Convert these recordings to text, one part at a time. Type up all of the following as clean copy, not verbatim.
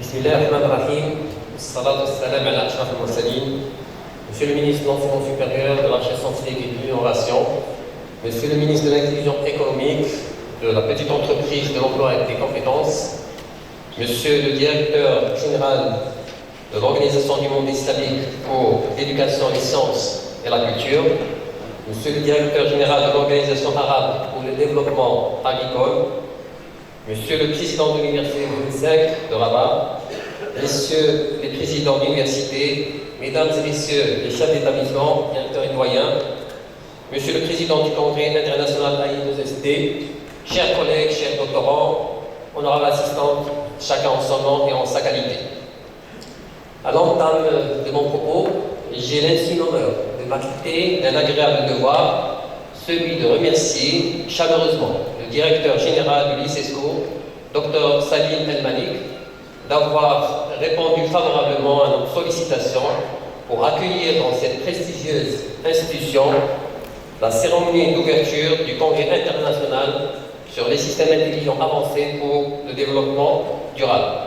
Bismillahirrahmanirrahim. Salatu salam ala ashraf al-mursalin. Monsieur le ministre de l'Enseignement supérieur, de la Recherche scientifique et de l'Innovation, Monsieur le ministre de l'Inclusion économique, de la petite entreprise, de l'emploi et des compétences, Monsieur le directeur général de l'Organisation du monde islamique pour l'éducation, les sciences et la culture, Monsieur le directeur général de l'Organisation arabe pour le développement agricole, Monsieur le président de l'Université de Rabat, Messieurs les présidents d'université, Mesdames et Messieurs les chefs d'établissement, directeurs et doyens, Monsieur le président du Congrès international AI2ST, chers collègues, chers doctorants, honorables assistantes, chacun en son nom et en sa qualité. À l'entame de mon propos, j'ai l'insigne honneur de m'acquitter d'un agréable devoir, celui de remercier chaleureusement le directeur général du l'ICESCO, Dr Salim El-Malik, d'avoir répondu favorablement à nos sollicitations pour accueillir dans cette prestigieuse institution la cérémonie d'ouverture du Congrès international sur les systèmes intelligents avancés pour le développement durable,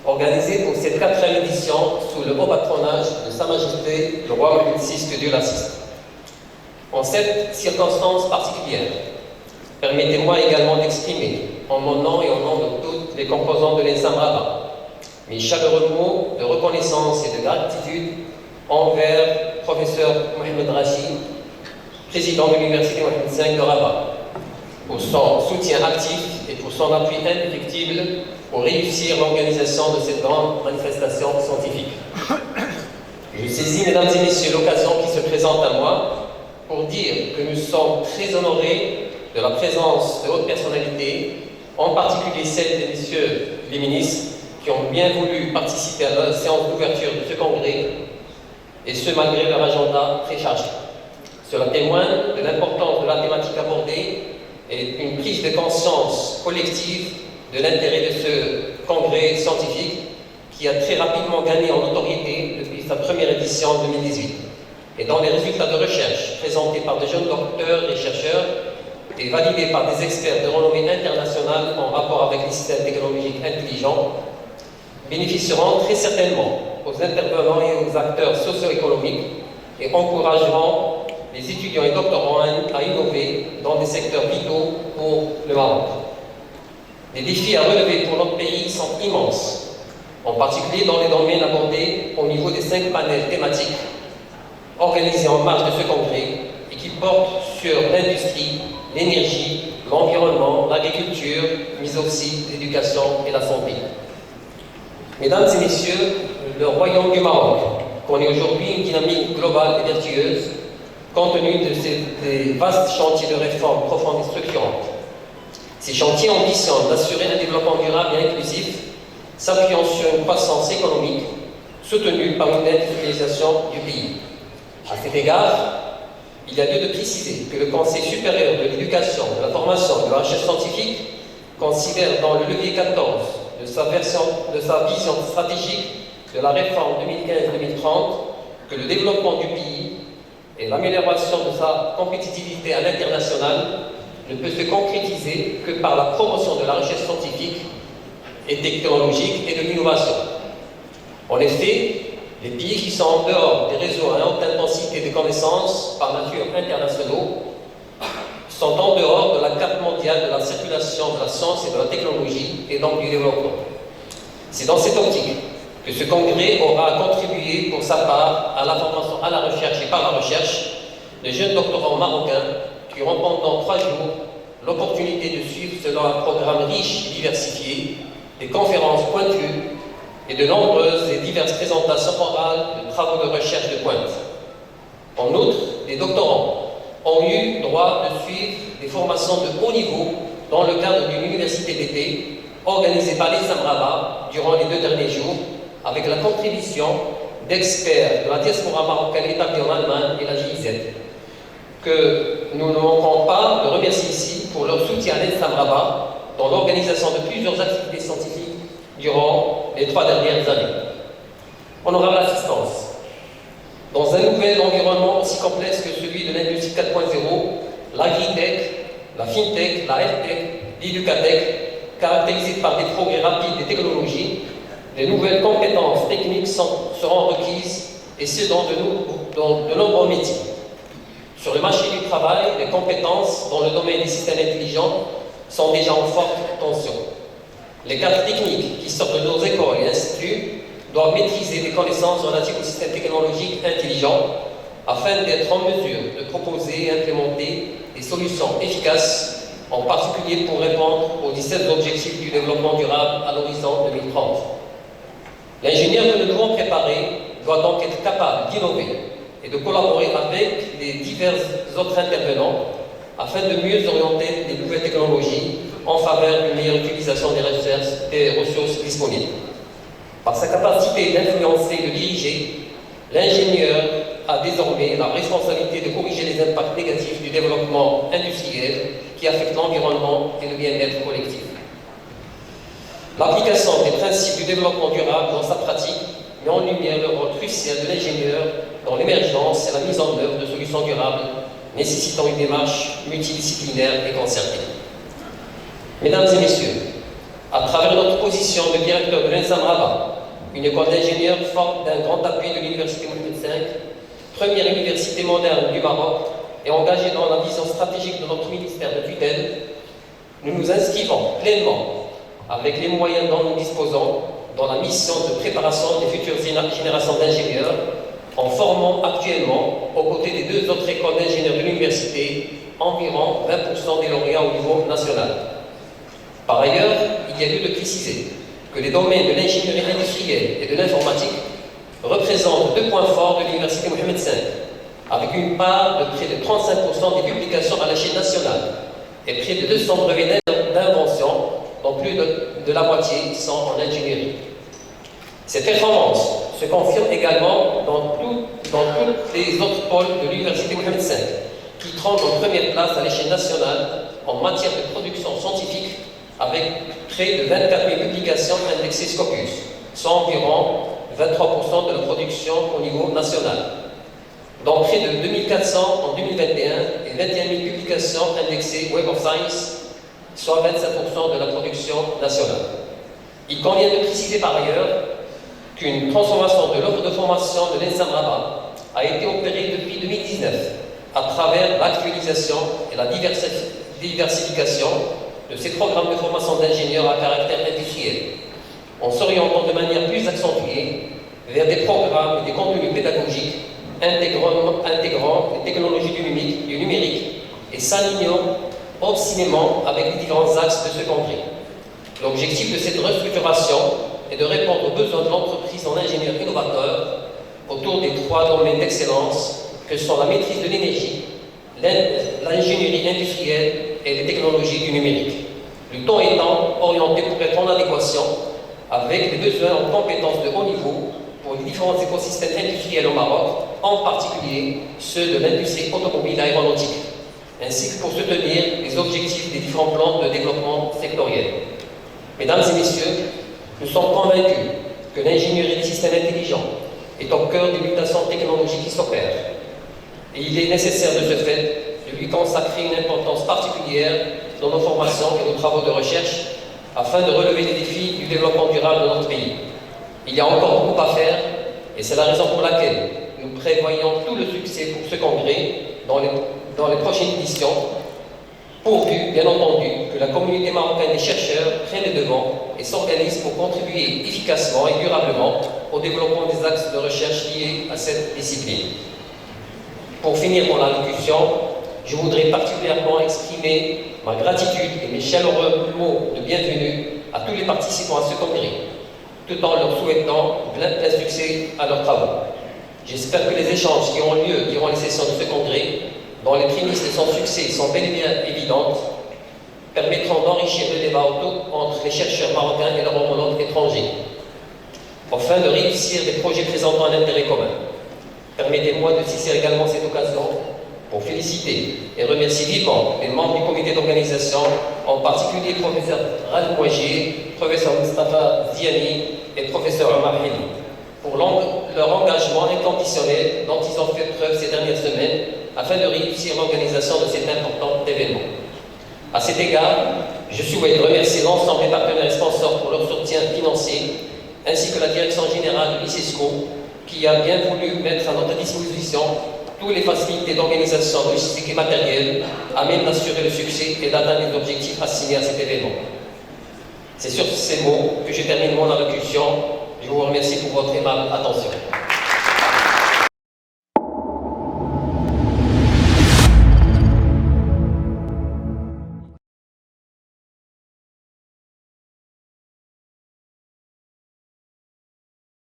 organisé pour cette 4e édition sous le haut patronage de Sa Majesté le Roi Mohammed VI, que Dieu l'assiste. En cette circonstance particulière, permettez-moi également d'exprimer, en mon nom et au nom de toutes les composantes de l'Ensam Rabat, mes chaleureux mots de reconnaissance et de gratitude envers professeur Mohamed Rachid, président de l'Université Mohammed V de Rabat, pour son soutien actif et pour son appui indéfectible pour réussir l'organisation de cette grande manifestation scientifique. Je saisis, mesdames et messieurs, l'occasion qui se présente à moi pour dire que nous sommes très honorés de la présence de hautes personnalités, en particulier celles de messieurs les ministres, qui ont bien voulu participer à la séance d'ouverture de ce congrès, et ce malgré leur agenda très chargé. Cela témoigne de l'importance de la thématique abordée et une prise de conscience collective de l'intérêt de ce congrès scientifique qui a très rapidement gagné en notoriété depuis sa première édition en 2018 et dont les résultats de recherche présentés par de jeunes docteurs et chercheurs et validés par des experts de renommée internationale en rapport avec les systèmes technologiques intelligents bénéficieront très certainement aux intervenants et aux acteurs socio-économiques et encourageront les étudiants et doctorants à innover dans des secteurs vitaux pour le Maroc. Les défis à relever pour notre pays sont immenses, en particulier dans les domaines abordés au niveau des 5 panels thématiques organisés en marge de ce congrès et qui portent sur l'industrie, l'énergie, l'environnement, l'agriculture, mais aussi l'éducation et la santé. Mesdames et messieurs, le Royaume du Maroc connaît aujourd'hui une dynamique globale et vertueuse compte tenu de ces vastes chantiers de réforme profondes et structurantes. Ces chantiers ambitionnent d'assurer un développement durable et inclusif, s'appuyant sur une croissance économique soutenue par une industrialisation du pays. À cet égard, il y a lieu de préciser que le Conseil supérieur de l'éducation, de la formation et de la recherche scientifique considère dans le levier 14 de sa vision stratégique de la réforme 2015-2030 que le développement du pays et l'amélioration de sa compétitivité à l'international ne peut se concrétiser que par la promotion de la recherche scientifique et technologique et de l'innovation. En effet, les pays qui sont en dehors des réseaux à haute intensité de connaissances par nature internationaux sont en dehors de la carte mondiale de la circulation de la science et de la technologie et donc du développement. C'est dans cette optique que ce congrès aura contribué pour sa part à la formation à la recherche et par la recherche de jeunes doctorants marocains qui auront pendant 3 jours l'opportunité de suivre selon un programme riche et diversifié des conférences pointues et de nombreuses et diverses présentations orales de travaux de recherche de pointe. En outre, les doctorants ont eu droit de suivre des formations de haut niveau dans le cadre d'une université d'été organisée par l'Ensam Rabat durant les 2 derniers jours, avec la contribution d'experts de la diaspora marocaine établie en Allemagne et la GIZ, que nous ne manquons pas de remercier ici pour leur soutien à l'Ensam Rabat dans l'organisation de plusieurs activités scientifiques durant les 3 dernières années. Honorable assistance, dans un nouvel environnement aussi complexe que celui de l'industrie 4.0, l'agritech, la fintech, la healthtech, l'éducatech, caractérisée par des progrès rapides des technologies, de nouvelles compétences techniques seront requises, et ce dans de nombreux métiers. Sur le marché du travail, les compétences dans le domaine des systèmes intelligents sont déjà en forte tension. Les cadres techniques qui sortent de nos écoles et instituts doivent maîtriser des connaissances relatives aux systèmes technologiques intelligents afin d'être en mesure de proposer et implémenter des solutions efficaces, en particulier pour répondre aux 17 objectifs du développement durable à l'horizon 2030. L'ingénieur que nous devons préparer doit donc être capable d'innover et de collaborer avec les divers autres intervenants afin de mieux orienter les nouvelles technologies en faveur d'une meilleure utilisation des ressources disponibles. Par sa capacité d'influencer et de diriger, l'ingénieur a désormais la responsabilité de corriger les impacts négatifs du développement industriel qui affectent l'environnement et le bien-être collectif. L'application des principes du développement durable dans sa pratique met en lumière le rôle crucial de l'ingénieur dans l'émergence et la mise en œuvre de solutions durables nécessitant une démarche multidisciplinaire et concertée. Mesdames et messieurs, à travers notre position de directeur de l'INSAM Rabat, une école d'ingénieurs forte d'un grand appui de l'Université Mohamed V, première université moderne du Maroc et engagée dans la vision stratégique de notre ministère de tutelle, nous nous inscrivons pleinement, avec les moyens dont nous disposons, dans la mission de préparation des futures générations d'ingénieurs, en formant actuellement, aux côtés des 2 autres écoles d'ingénieurs de l'université, environ 20% des lauréats au niveau national. Par ailleurs, il y a lieu de préciser que les domaines de l'ingénierie industrielle et de l'informatique représentent 2 points forts de l'Université Mohamed V, avec une part de près de 35% des publications à l'échelle nationale et près de 200 brevets d'invention, dont plus de la moitié sont en ingénierie. Cette performance se confirme également dans tous les autres pôles de l'Université Mohamed V, qui trônent en première place à l'échelle nationale en matière de production scientifique, avec près de 24 000 publications indexées Scopus, soit environ 23% de la production au niveau national, dont près de 2400 en 2021 et 21 000 publications indexées Web of Science, soit 25% de la production nationale. Il convient de préciser par ailleurs qu'une transformation de l'offre de formation de l'INSAM Rabat a été opérée depuis 2019 à travers l'actualisation et la diversification de ces programmes de formation d'ingénieurs à caractère industriel, en s'orientant de manière plus accentuée vers des programmes et des contenus pédagogiques intégrant les technologies du numérique et s'alignant obstinément avec les différents axes de ce congrès. L'objectif de cette restructuration est de répondre aux besoins de l'entreprise en ingénieurs innovateurs autour des 3 domaines d'excellence que sont la maîtrise de l'énergie, l'ingénierie industrielle et les technologies du numérique. Le temps étant orienté pour être en adéquation avec les besoins en compétences de haut niveau pour les différents écosystèmes industriels au Maroc, en particulier ceux de l'industrie automobile aéronautique, ainsi que pour soutenir les objectifs des différents plans de développement sectoriel. Mesdames et messieurs, nous sommes convaincus que l'ingénierie des systèmes intelligents est au cœur des mutations technologiques qui s'opèrent. Et il est nécessaire de ce fait de lui consacrer une importance particulière dans nos formations et nos travaux de recherche afin de relever les défis du développement durable de notre pays. Il y a encore beaucoup à faire et c'est la raison pour laquelle nous prévoyons tout le succès pour ce congrès dans les prochaines éditions, pourvu, bien entendu, que la communauté marocaine des chercheurs prenne les devants et s'organise pour contribuer efficacement et durablement au développement des axes de recherche liés à cette discipline. Pour finir mon allocution, je voudrais particulièrement exprimer ma gratitude et mes chaleureux mots de bienvenue à tous les participants à ce congrès, tout en leur souhaitant plein succès à leurs travaux. J'espère que les échanges qui ont lieu durant les sessions de ce congrès, dont les prémices de son succès sont bel et bien évidentes, permettront d'enrichir le débat entre les chercheurs marocains et leurs homologues étrangers, afin de réussir des projets présentant un intérêt commun. Permettez-moi de saisir également cette occasion pour féliciter et remercier vivement les membres du comité d'organisation, en particulier professeur Rad Mouajier, professeur Mustafa Ziani et professeur Omar Hili, pour leur engagement inconditionnel dont ils ont fait preuve ces dernières semaines afin de réussir l'organisation de cet important événement. À cet égard, je souhaite remercier l'ensemble des partenaires et sponsors pour leur soutien financier, ainsi que la direction générale de l'ICESCO, qui a bien voulu mettre à notre disposition toutes les facilités d'organisation logistique et matérielle à même d'assurer le succès et d'atteindre les objectifs assignés à cet événement. C'est sur ces mots que je termine mon allocution. Je vous remercie pour votre aimable attention.